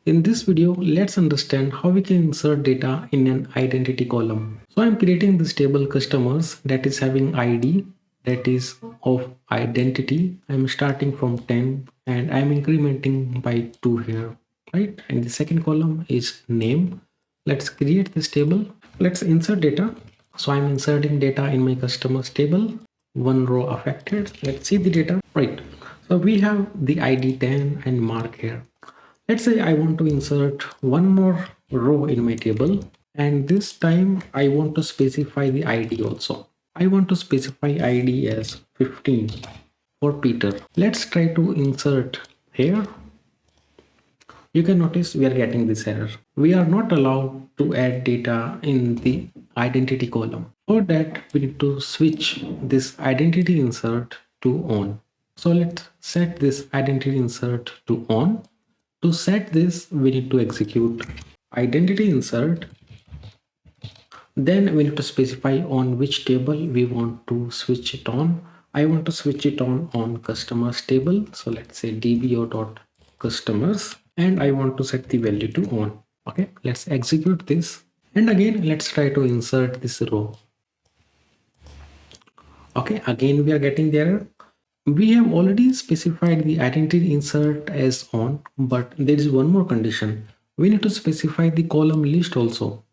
In this video, let's understand how we can insert data in an identity column. So I'm creating this table customers that is having ID that is of identity. I'm starting from 10 and I'm incrementing by 2 here, right? And the second column is name. Let's create this table. Let's insert data. So I'm inserting data in my customers table. One row affected. Let's see the data. Right. So we have the ID 10 and mark here. Let's say I want to insert one more row in my table, and this time I want to specify the ID also. I want to specify ID as 15 for Peter. Let's try to insert here. You can notice we are getting this error. We are not allowed to add data in the identity column. For that, we need to switch this identity insert to on. So let's set this identity insert to on. To set this, we need to execute identity insert. Then we need to specify on which table we want to switch it on. I want to switch it on customers table. So let's say dbo.customers, and I want to set the value to on. Okay, let's execute this. And again, let's try to insert this row. Okay, again, we are getting the error. We have already specified the identity insert as on, but there is one more condition. We need to specify the column list also.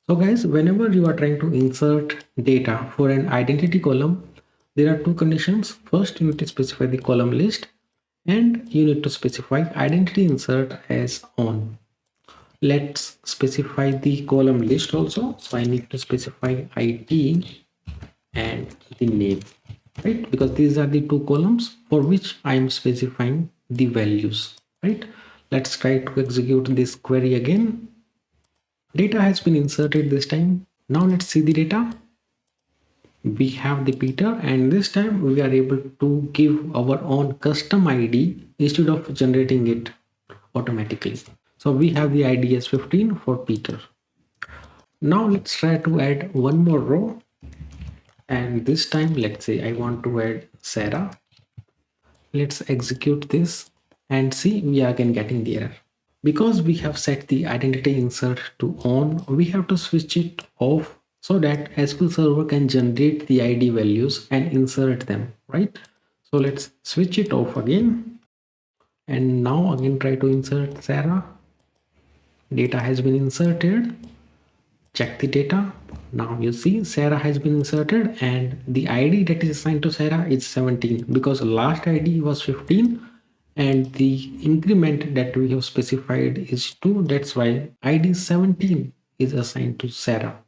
So guys, whenever you are trying to insert data for an identity column, there are two conditions. First, you need to specify the column list, and you need to specify identity insert as on. Let's specify the column list also. So I need to specify ID and the name, right? Because these are the two columns for which I am specifying the values, right? Let's try to execute this query again. Data has been inserted this time. Now let's see the data. We have the Peter, and this time we are able to give our own custom ID instead of generating it automatically. So we have the ID as 15 for Peter. Now let's try to add one more row. And this time, let's say I want to add Sarah. Let's execute this and see we are again getting the error. Because we have set the identity insert to on, we have to switch it off so that SQL Server can generate the ID values and insert them, right? So let's switch it off again. And now again try to insert Sarah. Data has been inserted. Check the data. Now you see Sarah has been inserted and the ID that is assigned to Sarah is 17 because last ID was 15 and the increment that we have specified is 2. That's why ID 17 is assigned to Sarah.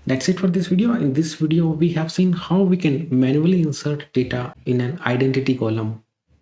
That's it for this video. In this video, we have seen how we can manually insert data in an identity column.